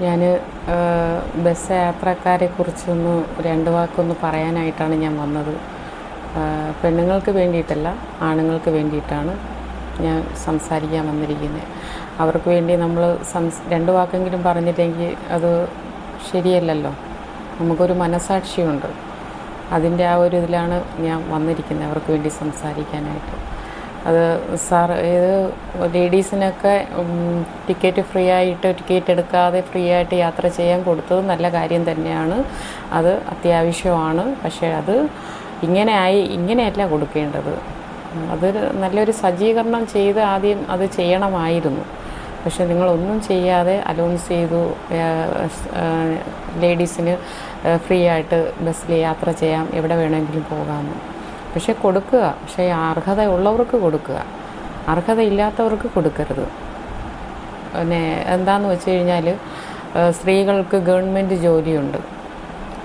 ഞാൻ ബസ് യാത്രക്കാരെക്കുറിച്ചൊന്ന് രണ്ട് വാക്കൊന്ന് പറയാനായിട്ടാണ് ഞാൻ വന്നത്. പെണ്ണുങ്ങൾക്ക് വേണ്ടിയിട്ടല്ല, ആണുങ്ങൾക്ക് വേണ്ടിയിട്ടാണ് ഞാൻ സംസാരിക്കാൻ വന്നിരിക്കുന്നത്. അവർക്ക് വേണ്ടി നമ്മൾ രണ്ട് വാക്കെങ്കിലും പറഞ്ഞില്ലെങ്കിൽ അത് ശരിയല്ലല്ലോ. നമുക്കൊരു മനസാക്ഷിയുണ്ട്. അതിൻ്റെ ആ ഒരു ഇതിലാണ് ഞാൻ വന്നിരിക്കുന്നത്, അവർക്ക് വേണ്ടി സംസാരിക്കാനായിട്ട്. അത് ഇത് ലേഡീസിനൊക്കെ ടിക്കറ്റ് ഫ്രീ ആയിട്ട്, ടിക്കറ്റ് എടുക്കാതെ ഫ്രീ ആയിട്ട് യാത്ര ചെയ്യാൻ കൊടുത്തത് നല്ല കാര്യം തന്നെയാണ്. അത് അത്യാവശ്യമാണ്. പക്ഷേ അത് ഇങ്ങനെയല്ല കൊടുക്കേണ്ടത്. അതൊരു നല്ലൊരു സജ്ജീകരണം ചെയ്ത് ആദ്യം അത് ചെയ്യണമായിരുന്നു. പക്ഷേ നിങ്ങളൊന്നും ചെയ്യാതെ അനൗൺസ് ചെയ്തു ലേഡീസിന് ഫ്രീ ആയിട്ട് ബസ്സിൽ യാത്ര ചെയ്യാം, എവിടെ വേണമെങ്കിലും പോകാമെന്ന്. പക്ഷേ കൊടുക്കുക, പക്ഷേ അർഹതയുള്ളവർക്ക് കൊടുക്കുക, അർഹതയില്ലാത്തവർക്ക് കൊടുക്കരുത്. പിന്നെ എന്താണെന്ന് വെച്ച് കഴിഞ്ഞാൽ, സ്ത്രീകൾക്ക് ഗവൺമെൻറ് ജോലിയുണ്ട്,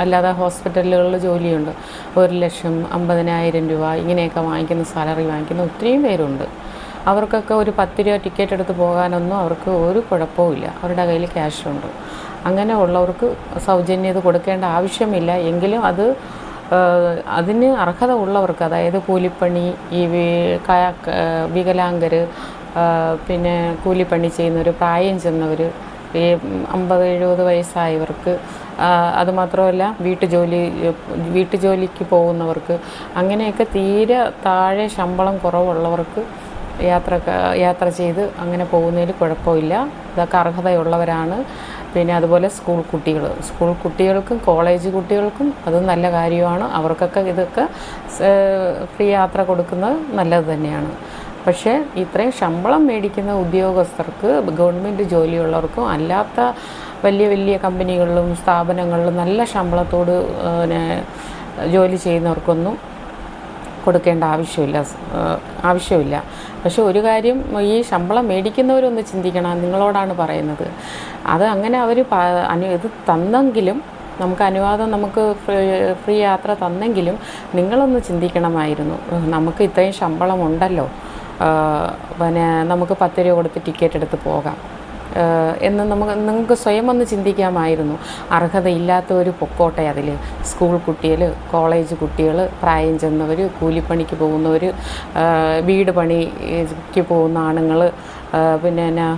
അല്ലാതെ ഹോസ്പിറ്റലുകളിൽ ജോലിയുണ്ട്. 1,50,000 രൂപ ഇങ്ങനെയൊക്കെ വാങ്ങിക്കുന്ന, സാലറി വാങ്ങിക്കുന്ന ഒത്തിരിയും പേരുണ്ട്. അവർക്കൊക്കെ ഒരു 10 രൂപ ടിക്കറ്റ് എടുത്ത് പോകാനൊന്നും അവർക്ക് ഒരു കുഴപ്പവുമില്ല. അവരുടെ കയ്യിൽ ക്യാഷുണ്ട്. അങ്ങനെ ഉള്ളവർക്ക് സൗജന്യം കൊടുക്കേണ്ട ആവശ്യമില്ല. എങ്കിലും അതിന് അർഹത ഉള്ളവർക്ക്, അതായത് കൂലിപ്പണി, ഈ വികലാംഗർ, പിന്നെ കൂലിപ്പണി ചെയ്യുന്നവർ, പ്രായം ചെന്നവർ, ഈ 50-70 വയസ്സായവർക്ക്, അതുമാത്രമല്ല വീട്ടുജോലിക്ക് പോകുന്നവർക്ക്, അങ്ങനെയൊക്കെ തീരെ താഴെ ശമ്പളം കുറവുള്ളവർക്ക് യാത്ര ചെയ്ത് അങ്ങനെ പോകുന്നതിൽ കുഴപ്പമില്ല. ഇതൊക്കെ അർഹതയുള്ളവരാണ്. പിന്നെ അതുപോലെ സ്കൂൾ കുട്ടികൾക്കും കോളേജ് കുട്ടികൾക്കും അത് നല്ല കാര്യമാണ്. അവർക്കൊക്കെ ഇതൊക്കെ ഫ്രീ യാത്ര കൊടുക്കുന്നത് നല്ലത് തന്നെയാണ്. പക്ഷേ ഇത്രയും ശമ്പളം മേടിക്കുന്ന ഉദ്യോഗസ്ഥർക്ക്, ഗവൺമെൻറ് ജോലിയുള്ളവർക്കും അല്ലാത്ത വലിയ കമ്പനികളിലും സ്ഥാപനങ്ങളിലും നല്ല ശമ്പളത്തോട് ജോലി ചെയ്യുന്നവർക്കൊന്നും കൊടുക്കേണ്ട ആവശ്യമില്ല. പക്ഷെ ഒരു കാര്യം, ഈ ശമ്പളം മേടിക്കുന്നവരൊന്ന് ചിന്തിക്കണം. നിങ്ങളോടാണ് പറയുന്നത്. അത് അങ്ങനെ അവർ ഇത് തന്നെങ്കിലും, നമുക്ക് അനുവാദം, നമുക്ക് ഫ്രീ യാത്ര തന്നെങ്കിലും നിങ്ങളൊന്ന് ചിന്തിക്കണമായിരുന്നു. നമുക്ക് ഇത്രയും ശമ്പളം ഉണ്ടല്ലോ, പിന്നെ നമുക്ക് 10 രൂപ കൊടുത്ത് ടിക്കറ്റ് എടുത്ത് പോകാം എന്ന് നിങ്ങൾക്ക് സ്വയം ഒന്ന് ചിന്തിക്കാമായിരുന്നു. അർഹതയില്ലാത്തവർ പൊക്കോട്ടെ അതിൽ. സ്കൂൾ കുട്ടികൾ, കോളേജ് കുട്ടികൾ, പ്രായം ചെന്നവർ, കൂലിപ്പണിക്ക് പോകുന്നവർ, വീട് പണിക്ക് പോകുന്ന ആണുങ്ങൾ, പിന്നെ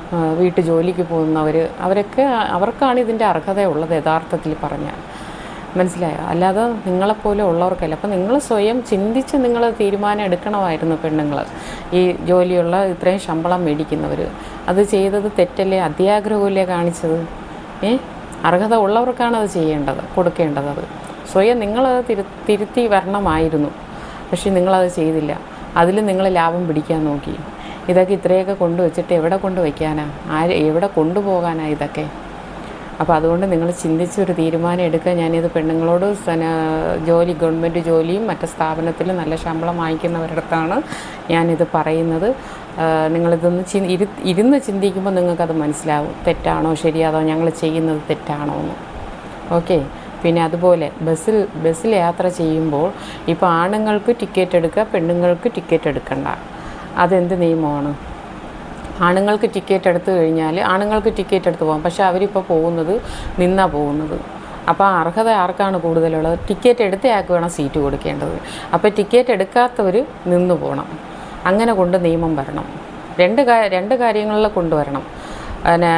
വീട്ടു ജോലിക്ക് പോകുന്നവർ, അവർക്കാണ് ഇതിൻ്റെ അർഹതയുള്ളത് യഥാർത്ഥത്തിൽ പറഞ്ഞാൽ. മനസ്സിലായോ? അല്ലാതെ നിങ്ങളെപ്പോലെ ഉള്ളവർക്കല്ല. അപ്പം നിങ്ങൾ സ്വയം ചിന്തിച്ച് നിങ്ങൾ തീരുമാനം എടുക്കണമായിരുന്നു. പെണ്ണുങ്ങൾ, ഈ ജോലിയുള്ള ഇത്രയും ശമ്പളം മേടിക്കുന്നവർ, അത് ചെയ്തത് തെറ്റല്ലേ? അത്യാഗ്രഹമല്ലേ കാണിച്ചത്? അർഹത ഉള്ളവർക്കാണ് അത് കൊടുക്കേണ്ടത്. അത് സ്വയം നിങ്ങളത് തിരുത്തി വരണമായിരുന്നു. പക്ഷേ നിങ്ങളത് ചെയ്തില്ല. അതിൽ നിങ്ങൾ ലാഭം പിടിക്കാൻ നോക്കി. ഇതൊക്കെ ഇത്രയൊക്കെ കൊണ്ടുവച്ചിട്ട് എവിടെ കൊണ്ടുവയ്ക്കാനാ? എവിടെ കൊണ്ടുപോകാനാ ഇതൊക്കെ? അപ്പോൾ അതുകൊണ്ട് നിങ്ങൾ ചിന്തിച്ചൊരു തീരുമാനം എടുക്കുക. ഞാനിത് പെണ്ണുങ്ങളോട്, ഗവൺമെൻറ് ജോലിയും മറ്റ് സ്ഥാപനത്തിലും നല്ല ശമ്പളം വാങ്ങിക്കുന്നവരുടെ അടുത്താണ് ഞാനിത് പറയുന്നത്. നിങ്ങളിതൊന്ന് ഇരുന്ന് ചിന്തിക്കുമ്പോൾ നിങ്ങൾക്കത് മനസ്സിലാവും, തെറ്റാണോ ശരിയാണോ, ഞങ്ങൾ ചെയ്യുന്നത് തെറ്റാണോ എന്ന്. ഓക്കെ. പിന്നെ അതുപോലെ ബസ്സിൽ യാത്ര ചെയ്യുമ്പോൾ ഇപ്പോൾ ആണുങ്ങൾക്ക് ടിക്കറ്റ് എടുക്കുക, പെണ്ണുങ്ങൾക്ക് ടിക്കറ്റ് എടുക്കണ്ട. അതെന്ത് നിയമമാണ്? ആണുങ്ങൾക്ക് ടിക്കറ്റ് എടുത്തു കഴിഞ്ഞാൽ ആണുങ്ങൾക്ക് ടിക്കറ്റ് എടുത്ത് പോകാം. പക്ഷേ അവരിപ്പോൾ നിന്നാണ് പോകുന്നത്. അപ്പോൾ അർഹത ആർക്കാണ് കൂടുതലുള്ളത്? ടിക്കറ്റ് എടുത്തയാൾക്ക് വേണം സീറ്റ് കൊടുക്കേണ്ടത്. അപ്പോൾ ടിക്കറ്റ് എടുക്കാത്തവർ നിന്ന് പോകണം. അങ്ങനെ നിയമം വരണം. രണ്ട് കാര്യങ്ങളിൽ കൊണ്ടുവരണം. പിന്നെ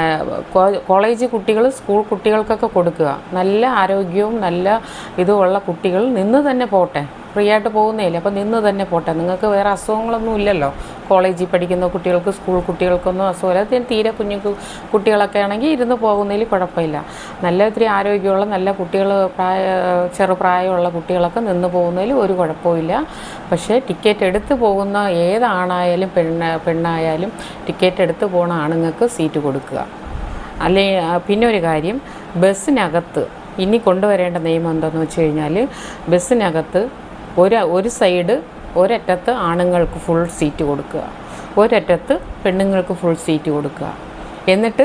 കോളേജ് കുട്ടികൾ, സ്കൂൾ കുട്ടികൾക്കൊക്കെ കൊടുക്കുക. നല്ല ആരോഗ്യവും നല്ല ഇതുമുള്ള കുട്ടികൾ നിന്ന് തന്നെ പോട്ടെ. ഫ്രീ ആയിട്ട് പോകുന്നേയില്ല, അപ്പോൾ നിന്ന് തന്നെ പോട്ടെ. നിങ്ങൾക്ക് വേറെ അസുഖങ്ങളൊന്നും ഇല്ലല്ലോ. കോളേജിൽ പഠിക്കുന്ന കുട്ടികൾക്ക്, സ്കൂൾ കുട്ടികൾക്കൊന്നും അസുഖമില്ല. തീരെ കുട്ടികളൊക്കെ ആണെങ്കിൽ ഇരുന്ന് പോകുന്നതിൽ കുഴപ്പമില്ല. ഇത്തിരി ആരോഗ്യമുള്ള നല്ല കുട്ടികൾ, ചെറുപ്രായമുള്ള കുട്ടികളൊക്കെ നിന്ന് പോകുന്നതിൽ ഒരു കുഴപ്പമില്ല. പക്ഷേ ടിക്കറ്റ് എടുത്ത് പോകുന്ന ഏതാണായാലും പെണ്ണായാലും ടിക്കറ്റ് എടുത്ത് പോകുന്ന ആണുങ്ങൾക്ക് സീറ്റ് കൊടുക്കുക. പിന്നെ ഒരു കാര്യം, ബസ്സിനകത്ത് ഇനി കൊണ്ടുവരേണ്ട നിയമം എന്താണെന്ന് വെച്ച് കഴിഞ്ഞാൽ, ബസ്സിനകത്ത് ഒരു സൈഡ്, ഒരറ്റത്ത് ആണുങ്ങൾക്ക് ഫുൾ സീറ്റ് കൊടുക്കുക, ഒരറ്റത്ത് പെണ്ണുങ്ങൾക്ക് ഫുൾ സീറ്റ് കൊടുക്കുക. എന്നിട്ട്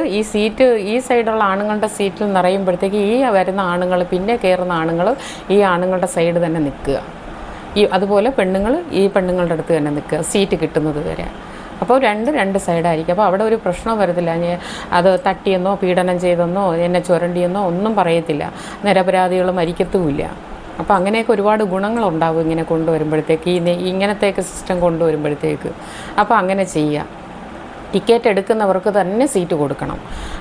ഈ സൈഡുള്ള ആണുങ്ങളുടെ സീറ്റിൽ നിറയുമ്പോഴത്തേക്ക് ഈ വരുന്ന ആണുങ്ങൾ, പിന്നെ കയറുന്ന ആണുങ്ങൾ ഈ ആണുങ്ങളുടെ സൈഡ് തന്നെ നിൽക്കുക. അതുപോലെ പെണ്ണുങ്ങൾ ഈ പെണ്ണുങ്ങളുടെ അടുത്ത് തന്നെ നിൽക്കുക, സീറ്റ് കിട്ടുന്നത് വരെ. അപ്പോൾ രണ്ട് സൈഡായിരിക്കും. അപ്പോൾ അവിടെ ഒരു പ്രശ്നം വരത്തില്ല. അത് തട്ടിയെന്നോ പീഡനം ചെയ്തെന്നോ എന്നെ ചുരണ്ടിയെന്നോ ഒന്നും പറയത്തില്ല. നിരപരാധികൾ മരിക്കത്തുമില്ല. അപ്പോൾ അങ്ങനെയൊക്കെ ഒരുപാട് ഗുണങ്ങളുണ്ടാവും ഇങ്ങനെ കൊണ്ടുവരുമ്പോഴത്തേക്ക്, ഇങ്ങനത്തെയൊക്കെ സിസ്റ്റം കൊണ്ടുവരുമ്പോഴത്തേക്ക്. അപ്പോൾ അങ്ങനെ ചെയ്യുക. ടിക്കറ്റ് എടുക്കുന്നവർക്ക് തന്നെ സീറ്റ് കൊടുക്കണം.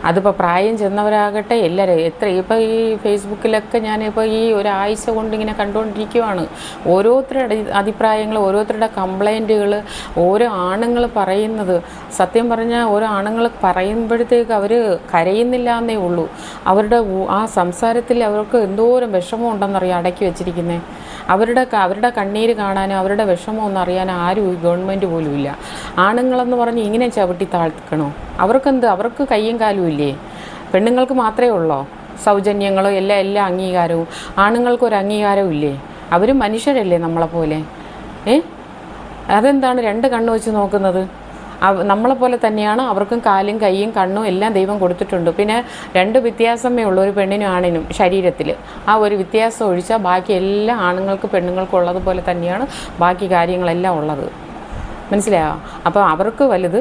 അതിപ്പോൾ പ്രായം ചെന്നവരാകട്ടെ എല്ലാവരും ഇപ്പോൾ ഈ ഫേസ്ബുക്കിലൊക്കെ ഞാനിപ്പോൾ ഈ ഒരാഴ്ച കൊണ്ടിങ്ങനെ കണ്ടുകൊണ്ടിരിക്കുവാണ്. ഓരോരുത്തരുടെ അഭിപ്രായങ്ങൾ, ഓരോരുത്തരുടെ കംപ്ലൈൻറ്റുകൾ, ഓരോ ആണുങ്ങൾ പറയുന്നത്. സത്യം പറഞ്ഞാൽ ഓരോ ആണുങ്ങൾ പറയുമ്പോഴത്തേക്ക് അവർ കരയുന്നില്ല എന്നേ ഉള്ളൂ. ആ സംസാരത്തിൽ അവർക്ക് എന്തോരം വിഷമം ഉണ്ടെന്നറിയാം അടക്കി വെച്ചിരിക്കുന്നത്. അവരുടെ കണ്ണീര് കാണാനും അവരുടെ വിഷമം ഒന്നും അറിയാൻ ആരും ഈ ഗവൺമെൻറ് പോലും ഇല്ല. ആണുങ്ങളെന്ന് പറഞ്ഞ് ഇങ്ങനെ ചവിട്ടി താഴ്ത്തണോ? അവർക്ക് കയ്യും കാലും ഇല്ലേ? പെണ്ണുങ്ങൾക്ക് മാത്രമേ ഉള്ളോ സൗജന്യങ്ങളും എല്ലാ അംഗീകാരവും? ആണുങ്ങൾക്കൊരു അംഗീകാരവും ഇല്ലേ? അവരും മനുഷ്യരല്ലേ നമ്മളെപ്പോലെ? അതെന്താണ് രണ്ട് കണ്ണ് വെച്ച് നോക്കുന്നത്? നമ്മളെപ്പോലെ തന്നെയാണ് അവർക്കും കാലും കൈയും കണ്ണും എല്ലാം ദൈവം കൊടുത്തിട്ടുണ്ട്. പിന്നെ രണ്ട് വ്യത്യാസമേ ഉള്ളൂ ഒരു പെണ്ണിനും ആണിനും ശരീരത്തിൽ. ആ ഒരു വ്യത്യാസം ഒഴിച്ചാൽ ബാക്കി എല്ലാ ആണുങ്ങൾക്കും പെണ്ണുങ്ങൾക്കും ഉള്ളതുപോലെ തന്നെയാണ് ബാക്കി കാര്യങ്ങളെല്ലാം ഉള്ളത്. മനസ്സിലായോ? അപ്പോൾ അവർക്ക് വലുത്.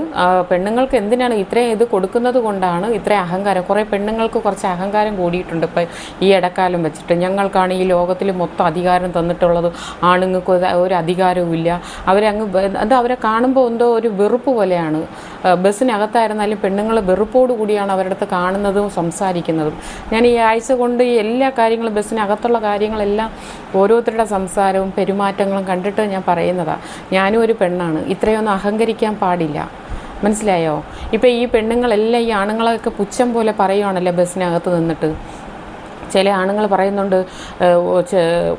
പെണ്ണുങ്ങൾക്ക് എന്തിനാണ് ഇത്രയും ഇത് കൊടുക്കുന്നത് കൊണ്ടാണ് ഇത്രയും അഹങ്കാരം. കുറേ പെണ്ണുങ്ങൾക്ക് കുറച്ച് അഹങ്കാരം കൂടിയിട്ടുണ്ട് ഇപ്പം ഈ ഇടക്കാലം വെച്ചിട്ട്. ഞങ്ങൾക്കാണ് ഈ ലോകത്തിൽ മൊത്തം അധികാരം തന്നിട്ടുള്ളത്, ആണുങ്ങൾക്ക് ഒരു അധികാരവും ഇല്ല. അവരെ കാണുമ്പോൾ എന്തോ ഒരു വെറുപ്പ് പോലെയാണ്. ബസ്സിനകത്തായിരുന്നാലും പെണ്ണുങ്ങൾ വെറുപ്പോടു കൂടിയാണ് അവരുടെ അടുത്ത് കാണുന്നതും സംസാരിക്കുന്നതും. ഞാൻ ഈ ആഴ്ച കൊണ്ട് ഈ എല്ലാ കാര്യങ്ങളും ബസ്സിനകത്തുള്ള കാര്യങ്ങളെല്ലാം ഓരോരുത്തരുടെ സംസാരവും പെരുമാറ്റങ്ങളും കണ്ടിട്ട് ഞാൻ പറയുന്നതാണ്. ഞാനും ഒരു പെണ്ണാണ്. ഇത്രയൊന്നും അഹങ്കരിക്കാൻ പാടില്ല. മനസ്സിലായോ? ഇപ്പം ഈ പെണ്ണുങ്ങളെല്ലാം ഈ ആണുങ്ങളൊക്കെ പുച്ഛം പോലെ പറയുവാണല്ലോ ബസ്സിനകത്ത് നിന്നിട്ട്. ചില ആണുങ്ങൾ പറയുന്നുണ്ട്,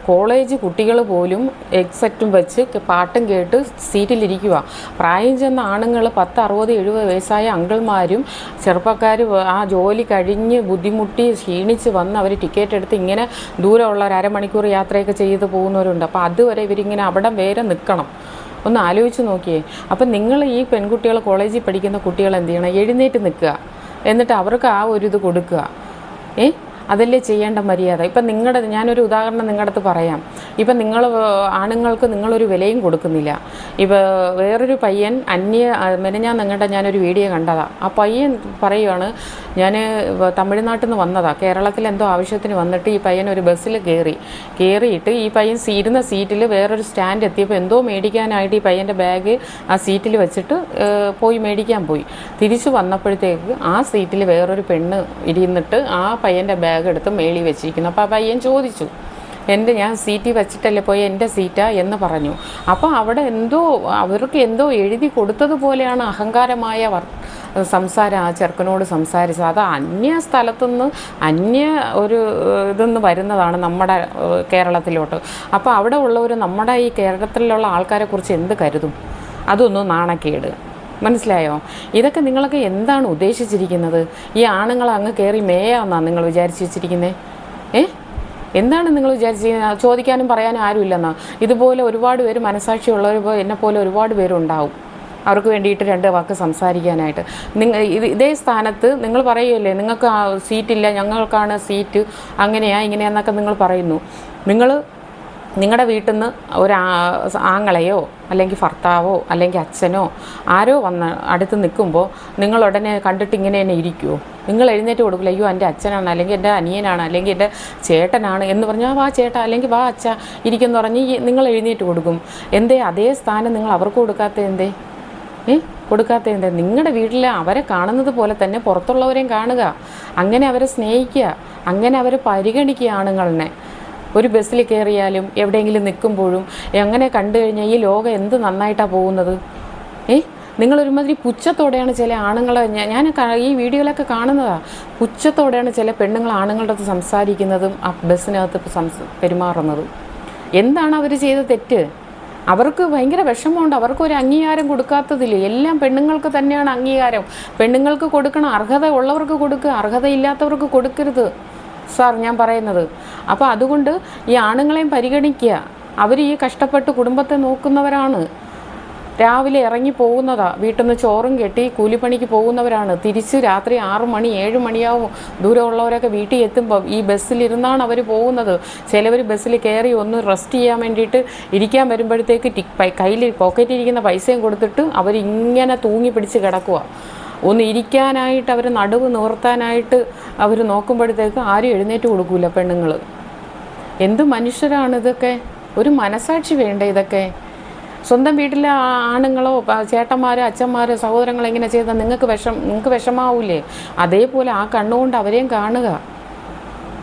കോളേജ് കുട്ടികൾ പോലും ഹെഡ്സെറ്റും വെച്ച് പാട്ടും കേട്ട് സീറ്റിലിരിക്കുക. പ്രായം ചെന്ന ആണുങ്ങൾ 10, 60, 70 വയസ്സായ അങ്കിൾമാരും ചെറുപ്പക്കാർ ആ ജോലി കഴിഞ്ഞ് ബുദ്ധിമുട്ടി ക്ഷീണിച്ച് വന്ന് അവർ ടിക്കറ്റ് എടുത്ത് ഇങ്ങനെ ദൂരമുള്ള ഒരു അരമണിക്കൂർ യാത്രയൊക്കെ ചെയ്ത് പോകുന്നവരുണ്ട്. അപ്പോൾ അതുവരെ ഇവരിങ്ങനെ അവിടെ വേറെ നിൽക്കണം. ഒന്ന് ആലോചിച്ച് നോക്കിയേ. അപ്പം നിങ്ങൾ ഈ പെൺകുട്ടികൾ, കോളേജിൽ പഠിക്കുന്ന കുട്ടികൾ എന്ത് ചെയ്യണം? എഴുന്നേറ്റ് നിൽക്കുക, എന്നിട്ട് അവർക്ക് ആ ഒരു ഇത് കൊടുക്കുക. അതല്ലേ ചെയ്യേണ്ട മര്യാദ. ഇപ്പം ഞാനൊരു ഉദാഹരണം നിങ്ങളുടെ അടുത്ത് പറയാം. ഇപ്പം ആണുങ്ങൾക്ക് നിങ്ങളൊരു വിലയും കൊടുക്കുന്നില്ല. ഇപ്പോൾ വേറൊരു പയ്യൻ ഞാനൊരു വീഡിയോ കണ്ടതാണ്. ആ പയ്യൻ പറയുവാണ്, ഞാൻ തമിഴ്നാട്ടിൽ നിന്ന് വന്നതാണ്, കേരളത്തിൽ എന്തോ ആവശ്യത്തിന് വന്നിട്ട് ഈ പയ്യൻ ഒരു ബസ്സിൽ കയറിയിട്ട് ഈ പയ്യൻ ഇരുന്ന സീറ്റിൽ വേറൊരു സ്റ്റാൻഡ് എത്തിയപ്പോൾ എന്തോ മേടിക്കാനായിട്ട് ഈ പയ്യൻ്റെ ബാഗ് ആ സീറ്റിൽ വെച്ചിട്ട് മേടിക്കാൻ പോയി. തിരിച്ചു വന്നപ്പോഴത്തേക്ക് ആ സീറ്റിൽ വേറൊരു പെണ്ണ് ഇരുന്നിട്ട് ആ പയ്യൻ്റെ ബാഗ് എടുത്ത് മേളി വെച്ചിരിക്കുന്നു. അപ്പോൾ ആ പയ്യൻ ചോദിച്ചു, ഞാൻ സീറ്റിൽ വെച്ചിട്ടല്ലേ പോയി, എൻ്റെ സീറ്റാ എന്ന് പറഞ്ഞു. അപ്പോൾ അവിടെ അവർക്ക് എന്തോ എഴുതി കൊടുത്തതുപോലെയാണ് അഹങ്കാരമായ സംസാരം ആ ചെറുക്കനോട് സംസാരിച്ചത്. അത് അന്യ സ്ഥലത്തുനിന്ന് ഒരു ഇതൊന്ന് വരുന്നതാണ് നമ്മുടെ കേരളത്തിലോട്ട്. അപ്പോൾ അവിടെ ഉള്ളവർ നമ്മുടെ ഈ കേരളത്തിലുള്ള ആൾക്കാരെക്കുറിച്ച് എന്ത് കരുതും? അതൊന്നും നാണക്കേട്. മനസ്സിലായോ? ഇതൊക്കെ നിങ്ങളൊക്കെ എന്താണ് ഉദ്ദേശിച്ചിരിക്കുന്നത്? ഈ ആണുങ്ങൾ അങ്ങ് കയറി മേയാന്നാണ് നിങ്ങൾ വിചാരിച്ച് വെച്ചിരിക്കുന്നത്? എന്താണ് നിങ്ങൾ വിചാരിച്ചിരിക്കുന്നത്? ചോദിക്കാനും പറയാനും ആരുമില്ലെന്നാ? ഇതുപോലെ ഒരുപാട് പേര് മനസാക്ഷിയുള്ളവർ എന്നെപ്പോലെ ഒരുപാട് പേരുണ്ടാവും. അവർക്ക് വേണ്ടിയിട്ട് രണ്ട് വാക്ക് സംസാരിക്കാനായിട്ട്. ഇതേ സ്ഥാനത്ത് നിങ്ങൾ പറയുമല്ലേ, നിങ്ങൾക്ക് സീറ്റില്ല, ഞങ്ങൾക്കാണ് സീറ്റ്, ഇങ്ങനെയാന്നൊക്കെ നിങ്ങൾ പറയുന്നു. നിങ്ങളുടെ വീട്ടിൽ നിന്ന് ആങ്ങളെയോ അല്ലെങ്കിൽ ഭർത്താവോ അല്ലെങ്കിൽ അച്ഛനോ ആരോ വന്ന് അടുത്ത് നിൽക്കുമ്പോൾ നിങ്ങൾ ഉടനെ കണ്ടിട്ട് ഇങ്ങനെ തന്നെ ഇരിക്കുമോ? നിങ്ങൾ എഴുന്നേറ്റ് കൊടുക്കില്ല, അയ്യോ എൻ്റെ അച്ഛനാണ് അല്ലെങ്കിൽ എൻ്റെ അനിയനാണ് അല്ലെങ്കിൽ എൻ്റെ ചേട്ടനാണ് എന്ന് പറഞ്ഞാൽ വാ ചേട്ടാ അല്ലെങ്കിൽ വാ അച്ഛ ഇരിക്കുമെന്ന് പറഞ്ഞ് നിങ്ങൾ എഴുന്നേറ്റ് കൊടുക്കും. അതേ സ്ഥാനം നിങ്ങൾ അവർക്ക് കൊടുക്കാത്ത എന്തേ? നിങ്ങളുടെ വീട്ടിൽ അവരെ കാണുന്നത് പോലെ തന്നെ പുറത്തുള്ളവരെയും കാണുക, അങ്ങനെ അവരെ സ്നേഹിക്കുക, അങ്ങനെ അവരെ പരിഗണിക്കുക. ആണുങ്ങളെ ഒരു ബസ്സിൽ കയറിയാലും എവിടെയെങ്കിലും നിൽക്കുമ്പോഴും അങ്ങനെ കണ്ടു കഴിഞ്ഞാൽ ഈ ലോകം എന്ത് നന്നായിട്ടാണ് പോകുന്നത്? നിങ്ങളൊരുമാതിരി പുച്ഛത്തോടെയാണ് ചില ആണുങ്ങളെ, ഞാൻ ഈ വീഡിയോയിലൊക്കെ കാണുന്നതാണ്, പുച്ഛത്തോടെയാണ് ചില പെണ്ണുങ്ങൾ ആണുങ്ങളുടെ അടുത്ത് സംസാരിക്കുന്നതും ആ ബസ്സിനകത്ത് പെരുമാറുന്നതും. എന്താണ് അവർ ചെയ്ത തെറ്റ്? അവർക്ക് ഭയങ്കര വിഷമമുണ്ട്. അവർക്കൊരു അംഗീകാരം കൊടുക്കാത്തതിൽ. എല്ലാം പെണ്ണുങ്ങൾക്ക് തന്നെയാണ് അംഗീകാരം. പെണ്ണുങ്ങൾക്ക് കൊടുക്കണം, അർഹത ഉള്ളവർക്ക് കൊടുക്കുക, അർഹതയില്ലാത്തവർക്ക് കൊടുക്കരുത് സാർ ഞാൻ പറയുന്നത്. അപ്പോൾ അതുകൊണ്ട് ഈ ആണുങ്ങളെയും പരിഗണിക്കുക. അവർ ഈ കഷ്ടപ്പെട്ട് കുടുംബത്തെ നോക്കുന്നവരാണ്. രാവിലെ ഇറങ്ങി പോകുന്നതാ, വീട്ടിൽ നിന്ന് ചോറും കെട്ടി കൂലിപ്പണിക്ക് പോകുന്നവരാണ്. തിരിച്ച് രാത്രി 6 മണി 7 മണിയാവും ദൂരമുള്ളവരൊക്കെ വീട്ടിൽ എത്തുമ്പോൾ. ഈ ബസ്സിലിരുന്നാണ് അവർ പോകുന്നത്. ചിലവർ ബസ്സിൽ കയറി ഒന്ന് റെസ്റ്റ് ചെയ്യാൻ വേണ്ടിയിട്ട് ഇരിക്കാൻ വരുമ്പോഴത്തേക്ക് കയ്യിൽ പോക്കറ്റിരിക്കുന്ന പൈസയും കൊടുത്തിട്ട് അവരിങ്ങനെ തൂങ്ങി പിടിച്ച് കിടക്കുക. ഒന്ന് ഇരിക്കാനായിട്ട് അവർ നടുവ് നിവർത്താനായിട്ട് അവർ നോക്കുമ്പോഴത്തേക്ക് ആരും എഴുന്നേറ്റ് കൊടുക്കില്ല പെണ്ണുങ്ങൾ. എന്ത് മനുഷ്യരാണ് ഇതൊക്കെ? ഒരു മനസാക്ഷി വേണ്ടേ ഇതൊക്കെ? സ്വന്തം വീട്ടിലെ ആണുങ്ങളോ ചേട്ടന്മാരോ അച്ഛന്മാരോ സഹോദരങ്ങളോ എങ്ങനെ ചെയ്താൽ നിങ്ങൾക്ക് വിഷമാവൂലേ? അതേപോലെ ആ കണ്ണുകൊണ്ട് അവരെയും കാണുക,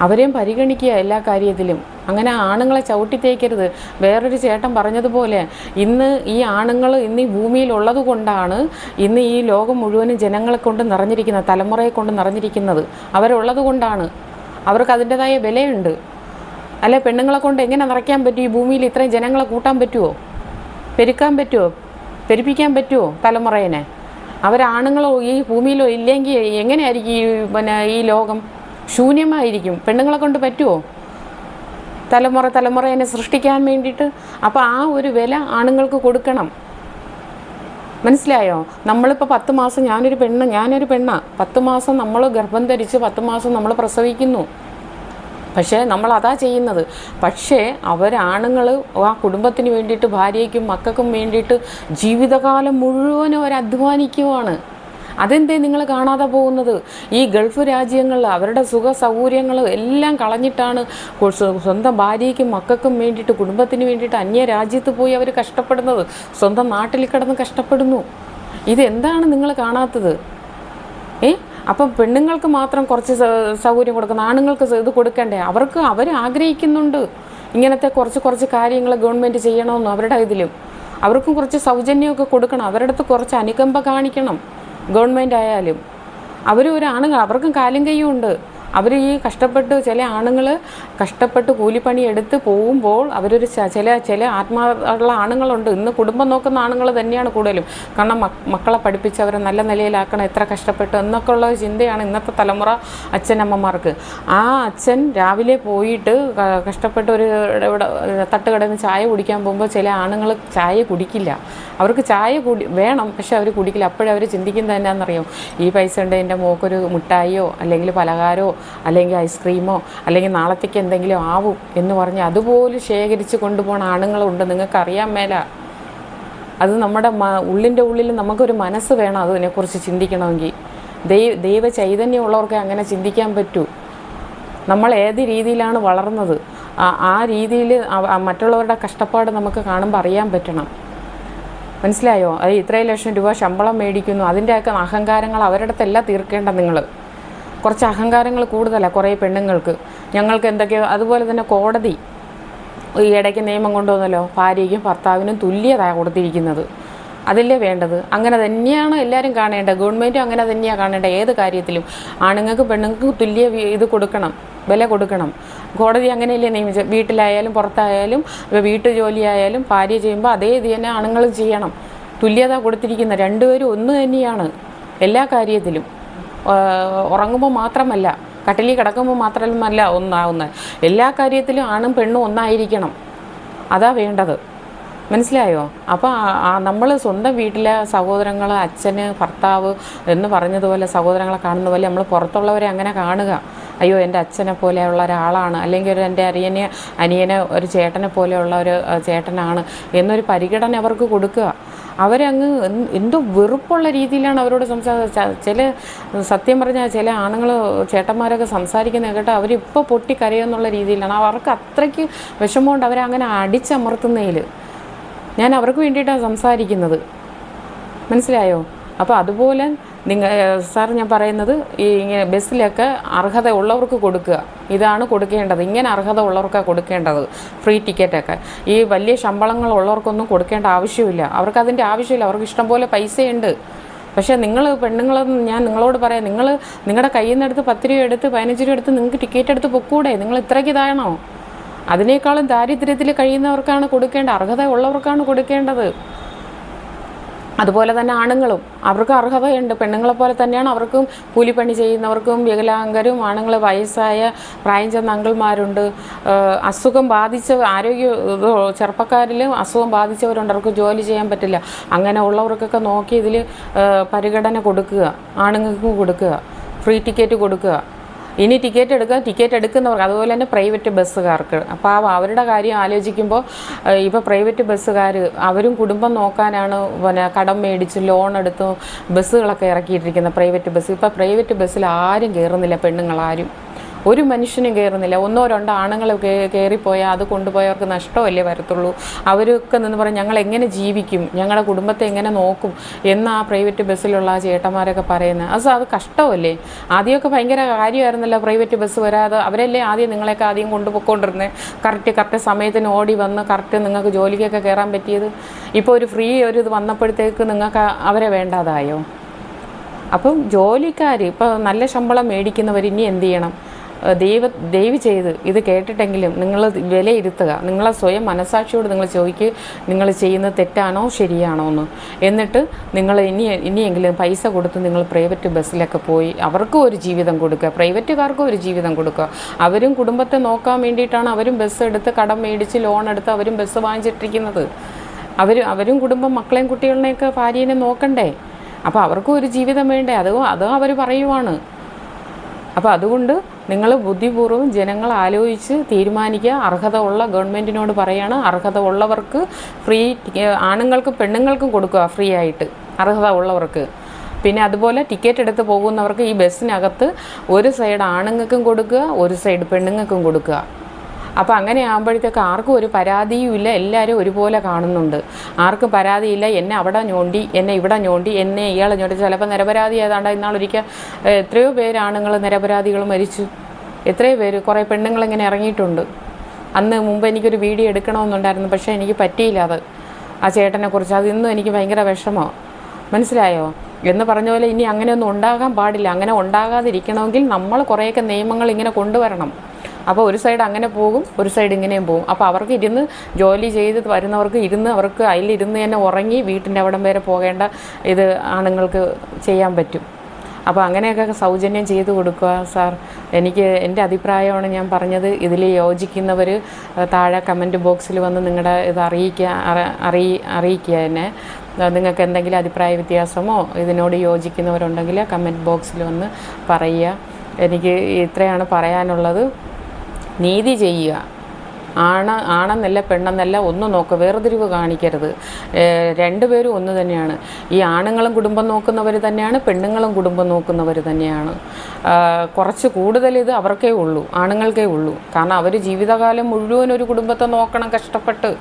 അവരെയും പരിഗണിക്കുക എല്ലാ കാര്യത്തിലും. അങ്ങനെ ആണുങ്ങളെ ചവിട്ടി തേക്കരുത്. വേറൊരു ചേട്ടൻ പറഞ്ഞതുപോലെ ഇന്ന് ഈ ആണുങ്ങൾ ഇന്ന് ഈ ഭൂമിയിലുള്ളത് കൊണ്ടാണ് ഇന്ന് ഈ ലോകം മുഴുവനും ജനങ്ങളെ കൊണ്ട് നിറഞ്ഞിരിക്കുന്നത്, തലമുറയെ കൊണ്ട് നിറഞ്ഞിരിക്കുന്നത്. അവരുള്ളത് കൊണ്ടാണ്. അവർക്ക് അതിൻ്റെതായ വിലയുണ്ട്. അല്ലെ പെണ്ണുങ്ങളെ കൊണ്ട് എങ്ങനെ നിറയ്ക്കാൻ പറ്റും? ഈ ഭൂമിയിൽ ഇത്രയും ജനങ്ങളെ കൂട്ടാൻ പറ്റുമോ? പെരുക്കാൻ പറ്റുമോ? പെരുപ്പിക്കാൻ പറ്റുമോ തലമുറേനെ? അവരാണുങ്ങളോ ഈ ഭൂമിയിലോ ഇല്ലെങ്കിൽ എങ്ങനെയായിരിക്കും ഈ ലോകം? ശൂന്യമായിരിക്കും. പെണ്ണുങ്ങളെ കൊണ്ട് പറ്റുമോ തലമുറേനെ സൃഷ്ടിക്കാൻ വേണ്ടിയിട്ട്? അപ്പോൾ ആ ഒരു വില ആണുങ്ങൾക്ക് കൊടുക്കണം. മനസ്സിലായോ? നമ്മളിപ്പോൾ 10 മാസം ഞാനൊരു പെണ്ണാണ്. 10 മാസം നമ്മൾ ഗർഭം ധരിച്ച് 10 മാസം നമ്മൾ പ്രസവിക്കുന്നു. പക്ഷേ നമ്മളതാ ചെയ്യുന്നത്. പക്ഷേ ആണുങ്ങൾ ആ കുടുംബത്തിന് വേണ്ടിയിട്ട്, ഭാര്യയ്ക്കും മക്കൾക്കും വേണ്ടിയിട്ട് ജീവിതകാലം മുഴുവനും അവർ അധ്വാനിക്കുവാണ്. അതെന്തേ നിങ്ങൾ കാണാതെ പോകുന്നത്? ഈ ഗൾഫ് രാജ്യങ്ങളിൽ അവരുടെ സുഖ സൗകര്യങ്ങൾ എല്ലാം കളഞ്ഞിട്ടാണ് സ്വന്തം ഭാര്യയ്ക്കും മക്കൾക്കും വേണ്ടിയിട്ട്, കുടുംബത്തിന് വേണ്ടിയിട്ട് അന്യ രാജ്യത്ത് പോയി അവർ കഷ്ടപ്പെടുന്നത്. സ്വന്തം നാട്ടിൽ കിടന്ന് കഷ്ടപ്പെടുന്നു. ഇതെന്താണ് നിങ്ങൾ കാണാത്തത്? അപ്പം പെണ്ണുങ്ങൾക്ക് മാത്രം കുറച്ച് സൗകര്യം കൊടുക്കണം, ആണുങ്ങൾക്ക് ഇത് കൊടുക്കണ്ടേ? അവർ ആഗ്രഹിക്കുന്നുണ്ട് ഇങ്ങനത്തെ കുറച്ച് കാര്യങ്ങൾ ഗവൺമെൻറ് ചെയ്യണമെന്നും. അവരുടെ ഇതിലും അവർക്കും കുറച്ച് സൗജന്യമൊക്കെ കൊടുക്കണം. അവരുടെ അടുത്ത് കുറച്ച് അനുകമ്പ കാണിക്കണം ഗവൺമെൻറ് ആയാലും. ആണുങ്ങൾ അവർക്കും കാലും കയ്യും ഉണ്ട്. അവർ ഈ കഷ്ടപ്പെട്ട് ചില ആണുങ്ങൾ കഷ്ടപ്പെട്ട് കൂലിപ്പണി എടുത്ത് പോകുമ്പോൾ അവരൊരു ചില ആത്മാവുള്ള ആണുങ്ങളുണ്ട്. ഇന്ന് കുടുംബം നോക്കുന്ന ആണുങ്ങൾ തന്നെയാണ് കൂടുതലും. കാരണം മക്കളെ പഠിപ്പിച്ച് അവരെ നല്ല നിലയിലാക്കണം, എത്ര കഷ്ടപ്പെട്ട് എന്നൊക്കെ ഉള്ള ചിന്തയാണ് ഇന്നത്തെ തലമുറ അച്ഛനമ്മമാർക്ക്. ആ അച്ഛൻ രാവിലെ പോയിട്ട് കഷ്ടപ്പെട്ട് ഒരു തട്ടുകടന്ന് ചായ കുടിക്കാൻ പോകുമ്പോൾ ചില ആണുങ്ങൾ ചായ കുടിക്കില്ല. അവർക്ക് ചായ വേണം, പക്ഷെ അവർ കുടിക്കില്ല. അപ്പോഴവർ ചിന്തിക്കുന്നത് എന്നാണെന്നറിയാം? ഈ പൈസ ഉണ്ട്, എൻ്റെ മോക്കൊരു മിഠായിയോ അല്ലെങ്കിൽ പലഹാരമോ അല്ലെങ്കിൽ ഐസ്ക്രീമോ അല്ലെങ്കിൽ നാളത്തേക്ക് എന്തെങ്കിലും ആവും എന്ന് പറഞ്ഞ് അതുപോലെ ശേഖരിച്ച് കൊണ്ടുപോകുന്ന ആണുങ്ങളുണ്ട്. നിങ്ങൾക്കറിയാൻ മേല. അത് നമ്മുടെ ഉള്ളിൻ്റെ ഉള്ളിൽ നമുക്കൊരു മനസ്സ് വേണം അതിനെക്കുറിച്ച് ചിന്തിക്കണമെങ്കിൽ. ദൈവ ചൈതന്യമുള്ളവർക്ക് അങ്ങനെ ചിന്തിക്കാൻ പറ്റൂ. നമ്മൾ ഏത് രീതിയിലാണ് വളർന്നത്, ആ രീതിയിൽ മറ്റുള്ളവരുടെ കഷ്ടപ്പാട് നമുക്ക് കാണുമ്പോൾ അറിയാൻ പറ്റണം. മനസ്സിലായോ? അത് ഇത്രയും ലക്ഷം രൂപ ശമ്പളം മേടിക്കുന്നു, അതിൻ്റെയൊക്കെ അഹങ്കാരങ്ങൾ അവരുടെ അടുത്തെല്ലാം തീർക്കേണ്ട നിങ്ങൾ. കുറച്ച് അഹങ്കാരങ്ങൾ കൂടുതലാണ് കുറേ പെണ്ണുങ്ങൾക്ക്. ഞങ്ങൾക്ക് എന്തൊക്കെയോ. അതുപോലെ തന്നെ കോടതി ഈ ഇടയ്ക്ക് നിയമം കൊണ്ടുവന്നല്ലോ, ഭാര്യയ്ക്കും ഭർത്താവിനും തുല്യത കൊടുത്തിരിക്കുന്നത്. അതല്ലേ വേണ്ടത്? അങ്ങനെ തന്നെയാണ് എല്ലാവരും കാണേണ്ടത്. ഗവൺമെൻറ്റും അങ്ങനെ തന്നെയാണ് കാണേണ്ടത്. ഏത് കാര്യത്തിലും ആണുങ്ങൾക്ക് പെണ്ണുങ്ങൾക്ക് തുല്യ ഇത് കൊടുക്കണം, വില കൊടുക്കണം. കോടതി അങ്ങനെയല്ലേ നിയമിച്ചത്? വീട്ടിലായാലും പുറത്തായാലും വീട്ടു ജോലിയായാലും ഭാര്യ ചെയ്യുമ്പോൾ അതേ ഇത് തന്നെ ആണുങ്ങൾ ചെയ്യണം. തുല്യത കൊടുത്തിരിക്കുന്ന രണ്ടുപേരും ഒന്ന് തന്നെയാണ് എല്ലാ കാര്യത്തിലും. ഉറങ്ങുമ്പോൾ മാത്രമല്ല, കട്ടിലിൽ കിടക്കുമ്പോൾ മാത്രമല്ല ഒന്നാവുന്നത്. എല്ലാ കാര്യത്തിലും ആണും പെണ്ണും ഒന്നായിരിക്കണം. അതാ വേണ്ടത്. മനസ്സിലായോ? അപ്പോൾ നമ്മൾ സ്വന്തം വീട്ടിലെ സഹോദരങ്ങൾ, അച്ഛന്, ഭർത്താവ് എന്ന് പറഞ്ഞതുപോലെ സഹോദരങ്ങളെ കാണുന്ന പോലെ നമ്മൾ പുറത്തുള്ളവരെ അങ്ങനെ കാണുക. അയ്യോ എൻ്റെ അച്ഛനെ പോലെയുള്ള ഒരാളാണ്, അല്ലെങ്കിൽ എൻ്റെ അനിയനെ ഒരു ചേട്ടനെ പോലെയുള്ള ഒരു ചേട്ടനാണ് എന്നൊരു പരിഗണന അവർക്ക് കൊടുക്കുക. അവരങ്ങ് എന്തോ വെറുപ്പുള്ള രീതിയിലാണ് അവരോട് സത്യം പറഞ്ഞാൽ ചില ആണുങ്ങൾ ചേട്ടന്മാരൊക്കെ സംസാരിക്കുന്നത് കേട്ടോ, അവരിപ്പോൾ പൊട്ടിക്കരയുന്നുള്ള രീതിയിലാണ്. അവർക്ക് അത്രയ്ക്ക് വിഷമമുണ്ട് അവരങ്ങനെ അടിച്ചമർത്തുന്നതിൽ. ഞാൻ അവർക്ക് വേണ്ടിയിട്ടാണ് സംസാരിക്കുന്നത്. മനസ്സിലായോ? അപ്പോൾ അതുപോലെ സാർ ഞാൻ പറയുന്നത് ഈ ഇങ്ങനെ ബസ്സിലൊക്കെ അർഹത ഉള്ളവർക്ക് കൊടുക്കുക. ഇതാണ് കൊടുക്കേണ്ടത്. ഇങ്ങനെ അർഹത ഉള്ളവർക്കാണ് കൊടുക്കേണ്ടത് ഫ്രീ ടിക്കറ്റൊക്കെ. ഈ വലിയ ശമ്പളങ്ങൾ ഉള്ളവർക്കൊന്നും കൊടുക്കേണ്ട ആവശ്യമില്ല. അവർക്കതിൻ്റെ ആവശ്യമില്ല. അവർക്ക് ഇഷ്ടംപോലെ പൈസയുണ്ട്. പക്ഷേ നിങ്ങൾ പെണ്ണുങ്ങളെന്ന് ഞാൻ നിങ്ങളോട് പറയാം, നിങ്ങളുടെ കയ്യിൽ നിന്ന് എടുത്ത് 10 രൂപ എടുത്ത് 15 രൂപ എടുത്ത് നിങ്ങൾക്ക് ടിക്കറ്റ് എടുത്ത് പൊക്കൂടെ? നിങ്ങൾ ഇത്രയ്ക്ക് ഇതാണോ? അതിനേക്കാളും ദാരിദ്ര്യത്തിൽ കഴിയുന്നവർക്കാണ് കൊടുക്കേണ്ടത്, അർഹത ഉള്ളവർക്കാണ് കൊടുക്കേണ്ടത്. അതുപോലെ തന്നെ ആണുങ്ങളും അവർക്ക് അർഹതയുണ്ട്. പെണ്ണുങ്ങളെപ്പോലെ തന്നെയാണ് അവർക്കും കൂലിപ്പണി ചെയ്യുന്നവർക്കും വികലാംഗരും ആണുങ്ങൾ വയസ്സായ പ്രായം ചെന്ന അങ്കിൾമാരുണ്ട്. അസുഖം ബാധിച്ച ചെറുപ്പക്കാരിലും അസുഖം ബാധിച്ചവരുണ്ട്, അവർക്ക് ജോലി ചെയ്യാൻ പറ്റില്ല. അങ്ങനെ ഉള്ളവർക്കൊക്കെ നോക്കി ഇതിൽ പരിഗണന കൊടുക്കുക, ആണുങ്ങൾക്കും കൊടുക്കുക, ഫ്രീ ടിക്കറ്റ് കൊടുക്കുക. ഇനി ടിക്കറ്റ് എടുക്കുന്നവർക്ക് അതുപോലെ തന്നെ പ്രൈവറ്റ് ബസ്സുകാർക്ക്. അപ്പോൾ അവരുടെ കാര്യം ആലോചിക്കുമ്പോൾ ഇപ്പോൾ പ്രൈവറ്റ് ബസ്സുകാർ അവരും കുടുംബം നോക്കാനാണ് കടം മേടിച്ച് ലോൺ എടുത്ത് ബസ്സുകളൊക്കെ ഇറക്കിയിട്ടിരിക്കുന്നത്. പ്രൈവറ്റ് ബസ് ഇപ്പോൾ പ്രൈവറ്റ് ബസ്സിൽ ആരും കയറുന്നില്ല, പെണ്ണുങ്ങളാരും ഒരു മനുഷ്യനും കയറുന്നില്ല. 1-2 ആണുങ്ങൾ കയറിപ്പോയാൽ അത് കൊണ്ടുപോയവർക്ക് നഷ്ടമല്ലേ വരത്തുള്ളൂ. അവരൊക്കെ നിന്ന് പറയും ഞങ്ങൾ എങ്ങനെ ജീവിക്കും, ഞങ്ങളുടെ കുടുംബത്തെ എങ്ങനെ നോക്കും എന്നാ പ്രൈവറ്റ് ബസ്സിലുള്ള ആ ചേട്ടന്മാരൊക്കെ പറയുന്നത്. അത് കഷ്ടമല്ലേ. ആദ്യമൊക്കെ ഭയങ്കര കാര്യമായിരുന്നല്ലോ പ്രൈവറ്റ് ബസ് വരാതെ. അവരല്ലേ ആദ്യം നിങ്ങളെയൊക്കെ ആദ്യം കൊണ്ടുപോയിക്കൊണ്ടിരുന്നത്. കറക്റ്റ് സമയത്തിന് ഓടി വന്ന് കറക്റ്റ് നിങ്ങൾക്ക് ജോലിക്കൊക്കെ കയറാൻ പറ്റിയത്. ഇപ്പോൾ ഒരു ഫ്രീ ഇത് വന്നപ്പോഴത്തേക്ക് നിങ്ങൾക്ക് അവരെ വേണ്ടാതായോ? അപ്പം ജോലിക്കാർ ഇപ്പോൾ നല്ല ശമ്പളം മേടിക്കുന്നവർ ഇനി എന്ത് ചെയ്യണം? ദയവ് ചെയ്ത് ഇത് കേട്ടിട്ടെങ്കിലും നിങ്ങൾ വിലയിരുത്തുക. നിങ്ങളെ സ്വയം മനസാക്ഷിയോട് നിങ്ങൾ ചോദിക്കുക, നിങ്ങൾ ചെയ്യുന്നത് തെറ്റാണോ ശരിയാണോ എന്ന്. എന്നിട്ട് നിങ്ങൾ ഇനിയെങ്കിലും പൈസ കൊടുത്ത് നിങ്ങൾ പ്രൈവറ്റ് ബസ്സിലൊക്കെ പോയി അവർക്കും ഒരു ജീവിതം കൊടുക്കുക, പ്രൈവറ്റുകാർക്കും ഒരു ജീവിതം കൊടുക്കുക. അവരും കുടുംബത്തെ നോക്കാൻ വേണ്ടിയിട്ടാണ് അവരും ബസ് എടുത്ത് കടം മേടിച്ച് ലോൺ എടുത്ത് അവരും ബസ് വാങ്ങിച്ചിട്ടിരിക്കുന്നത്. അവരും കുടുംബം മക്കളെയും കുട്ടികളെയൊക്കെ ഭാര്യേനെ നോക്കണ്ടേ? അപ്പോൾ അവർക്കും ഒരു ജീവിതം വേണ്ടേ? അത് അവർ പറയുവാണ്. അപ്പോൾ അതുകൊണ്ട് നിങ്ങൾ ബുദ്ധിപൂർവ്വം ജനങ്ങൾ ആലോചിച്ച് തീരുമാനിക്കുക. അർഹത ഉള്ള ഗവൺമെൻറ്റിനോട് പറയാണ്, അർഹത ഉള്ളവർക്ക് ഫ്രീ, ആണുങ്ങൾക്കും പെണ്ണുങ്ങൾക്കും കൊടുക്കുക ഫ്രീ ആയിട്ട് അർഹത ഉള്ളവർക്ക്. പിന്നെ അതുപോലെ ടിക്കറ്റ് എടുത്ത് പോകുന്നവർക്ക് ഈ ബസ്സിനകത്ത് ഒരു സൈഡ് ആണുങ്ങൾക്കും കൊടുക്കുക, ഒരു സൈഡ് പെണ്ണുങ്ങൾക്കും കൊടുക്കുക. അപ്പോൾ അങ്ങനെ ആകുമ്പോഴത്തേക്ക് ആർക്കും ഒരു പരാതിയും ഇല്ല, എല്ലാവരും ഒരുപോലെ കാണുന്നുണ്ട്. ആർക്കും പരാതിയില്ല, എന്നെ അവിടെ ഞോണ്ടി, എന്നെ ഇവിടെ ഞോണ്ടി, എന്നെ ഇയാളെ ഞോണ്ടി. ചിലപ്പോൾ നിരപരാധി ഏതാണ്ട് ഇന്നാളൊരിക്കൽ എത്രയോ പേര് ആണുങ്ങൾ നിരപരാധികൾ മരിച്ചു. എത്രയോ പേര്, കുറേ പെണ്ണുങ്ങളിങ്ങനെ ഇറങ്ങിയിട്ടുണ്ട്. അന്ന് മുമ്പ് എനിക്കൊരു വീഡിയോ എടുക്കണമെന്നുണ്ടായിരുന്നു, പക്ഷേ എനിക്ക് പറ്റിയില്ല. അത് ആ ചേട്ടനെ കുറിച്ച് അത് ഇന്നും എനിക്ക് ഭയങ്കര വിഷമോ, മനസ്സിലായോ? എന്ന് പറഞ്ഞ പോലെ ഇനി അങ്ങനെയൊന്നും ഉണ്ടാകാൻ പാടില്ല. അങ്ങനെ ഉണ്ടാകാതിരിക്കണമെങ്കിൽ നമ്മൾ കുറേയൊക്കെ നിയമങ്ങൾ ഇങ്ങനെ കൊണ്ടുവരണം. അപ്പോൾ ഒരു സൈഡ് അങ്ങനെ പോകും, ഒരു സൈഡ് ഇങ്ങനെയും പോകും. അപ്പോൾ അവർക്ക് ഇരുന്ന് ജോലി ചെയ്ത് വരുന്നവർക്ക് അവർക്ക് അതിലിരുന്ന് തന്നെ ഉറങ്ങി വീട്ടിൻ്റെ അവിടം വരെ പോകേണ്ട ഇത് ആണുങ്ങൾക്ക് ചെയ്യാൻ പറ്റും. അപ്പോൾ അങ്ങനെയൊക്കെ സൗജന്യം ചെയ്തു കൊടുക്കുക സാർ. എൻ്റെ അഭിപ്രായമാണ് ഞാൻ പറഞ്ഞത്. ഇതിൽ യോജിക്കുന്നവർ താഴെ കമൻറ്റ് ബോക്സിൽ വന്ന് നിങ്ങളുടെ ഇത് അറിയിക്കുക എന്നെ. നിങ്ങൾക്ക് എന്തെങ്കിലും അഭിപ്രായ വ്യത്യാസമോ ഇതിനോട് യോജിക്കുന്നവരുണ്ടെങ്കിൽ കമൻറ്റ് ബോക്സിൽ വന്ന് പറയുക. എനിക്ക് ഇത്രയാണ് പറയാനുള്ളത്. നീതി ചെയ്യുക. ആണെന്നല്ല പെണ്ണെന്നല്ല ഒന്നും നോക്കുക, വേർതിരിവ് കാണിക്കരുത്. രണ്ടുപേരും ഒന്ന് തന്നെയാണ്. ഈ ആണുങ്ങളും കുടുംബം നോക്കുന്നവർ തന്നെയാണ്, പെണ്ണുങ്ങളും കുടുംബം നോക്കുന്നവർ തന്നെയാണ്. കുറച്ച് കൂടുതൽ ഇത് അവർക്കേ ഉള്ളൂ, ആണുങ്ങൾക്കേ ഉള്ളൂ. കാരണം അവർ ജീവിതകാലം മുഴുവൻ ഒരു കുടുംബത്തെ നോക്കണം, കഷ്ടപ്പെട്ട്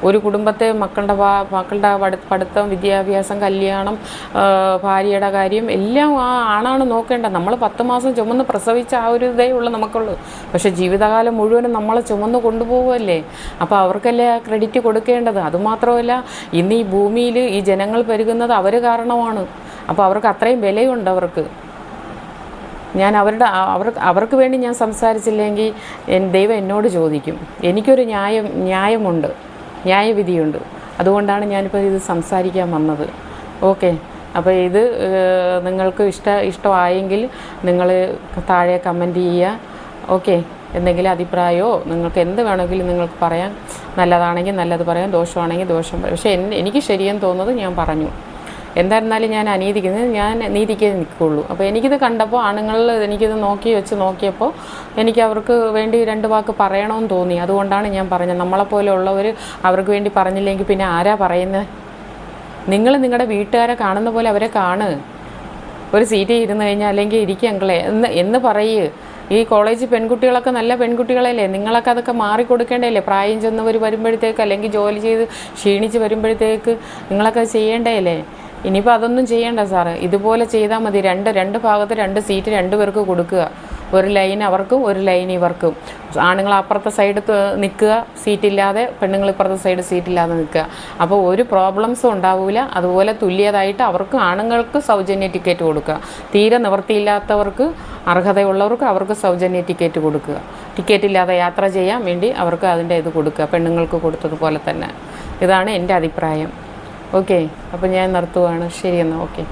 ഒരു കുടുംബത്തെ മക്കളുടെ പഠിത്തം, വിദ്യാഭ്യാസം, കല്യാണം, ഭാര്യയുടെ കാര്യം എല്ലാം ആണാണ് നോക്കേണ്ടത്. നമ്മൾ 10 മാസം ചുമന്ന് പ്രസവിച്ച ആ ഒരു ഇതേ ഉള്ളൂ നമുക്കുള്ളൂ. പക്ഷേ ജീവിതകാലം മുഴുവനും നമ്മളെ ചുമന്ന് കൊണ്ടുപോകും ല്ലേ. അപ്പോൾ അവർക്കല്ലേ ആ ക്രെഡിറ്റ് കൊടുക്കേണ്ടത്. അതുമാത്രമല്ല, ഇന്ന് ഈ ഭൂമിയിൽ ഈ ജനങ്ങൾ പെരുകുന്നത് അവർ കാരണമാണ്. അപ്പോൾ അവർക്ക് അത്രയും വിലയുണ്ട്. ഞാൻ അവർക്ക് വേണ്ടി ഞാൻ സംസാരിച്ചില്ലെങ്കിൽ ദൈവം എന്നോട് ചോദിക്കും. എനിക്കൊരു ന്യായമുണ്ട്, ന്യായവിധിയുണ്ട്. അതുകൊണ്ടാണ് ഞാനിപ്പോൾ ഇത് സംസാരിക്കാൻ വന്നത്. ഓക്കെ. അപ്പോൾ ഇത് നിങ്ങൾക്ക് ഇഷ്ടമായെങ്കിൽ നിങ്ങൾ താഴെ കമൻറ്റ് ചെയ്യുക. ഓക്കെ. എന്തെങ്കിലും അഭിപ്രായമോ നിങ്ങൾക്ക് എന്ത് വേണമെങ്കിലും നിങ്ങൾക്ക് പറയാം. നല്ലതാണെങ്കിൽ നല്ലത് പറയാം, ദോഷമാണെങ്കിൽ ദോഷം പറയാം. പക്ഷേ എനിക്ക് ശരിയെന്ന് തോന്നുന്നത് ഞാൻ പറഞ്ഞു. എന്തായിരുന്നാലും ഞാൻ നീതിക്കേ നിൽക്കുകയുള്ളൂ. അപ്പോൾ എനിക്കിത് കണ്ടപ്പോൾ എനിക്കിത് നോക്കിയപ്പോൾ എനിക്ക് അവർക്ക് വേണ്ടി 2 വാക്ക് പറയണമെന്ന് തോന്നി. അതുകൊണ്ടാണ് ഞാൻ പറഞ്ഞത്. നമ്മളെപ്പോലെ ഉള്ളവർ അവർക്ക് വേണ്ടി പറഞ്ഞില്ലെങ്കിൽ പിന്നെ ആരാ പറയുന്നത്? നിങ്ങൾ നിങ്ങളുടെ വീട്ടുകാരെ കാണുന്ന പോലെ അവരെ ഒരു സീറ്റിൽ ഇരുന്ന് കഴിഞ്ഞാൽ അല്ലെങ്കിൽ ഇരിക്കങ്ങളെ എന്ന് പറയുക. ഈ കോളേജ് പെൺകുട്ടികളൊക്കെ നല്ല പെൺകുട്ടികളല്ലേ, നിങ്ങളൊക്കെ അതൊക്കെ മാറിക്കൊടുക്കേണ്ടതല്ലേ? പ്രായം ചെന്നവർ വരുമ്പോഴത്തേക്ക് അല്ലെങ്കിൽ ജോലി ചെയ്ത് ക്ഷീണിച്ച് വരുമ്പോഴത്തേക്ക് നിങ്ങളൊക്കെ ചെയ്യേണ്ടതല്ലേ? ഇനിയിപ്പോൾ അതൊന്നും ചെയ്യേണ്ട സാറ്. ഇതുപോലെ ചെയ്താൽ മതി. രണ്ട് ഭാഗത്ത് 2 സീറ്റ് 2 പേർക്ക് കൊടുക്കുക. ഒരു ലൈൻ അവർക്കും ഒരു ലൈൻ ഇവർക്കും. ആണുങ്ങൾ അപ്പുറത്തെ സൈഡ് നിൽക്കുക സീറ്റില്ലാതെ, പെണ്ണുങ്ങൾ ഇപ്പുറത്തെ സൈഡ് സീറ്റില്ലാതെ നിൽക്കുക. അപ്പോൾ ഒരു പ്രോബ്ലംസും ഉണ്ടാവില്ല. അതുപോലെ തുല്യതായിട്ട് അവർക്ക് ആണുങ്ങൾക്ക് സൗജന്യ ടിക്കറ്റ് കൊടുക്കുക. തീരെ നിവൃത്തിയില്ലാത്തവർക്ക്, അർഹതയുള്ളവർക്ക് അവർക്ക് സൗജന്യ ടിക്കറ്റ് കൊടുക്കുക. ടിക്കറ്റില്ലാതെ യാത്ര ചെയ്യാൻ വേണ്ടി അവർക്ക് അതിൻ്റെ ഇത് കൊടുക്കുക, പെണ്ണുങ്ങൾക്ക് കൊടുത്തതുപോലെ തന്നെ. ഇതാണ് എൻ്റെ അഭിപ്രായം. ഓക്കെ, അപ്പോൾ ഞാൻ നിർത്തുവാണ്. ശരി എന്നാൽ, ഓക്കെ.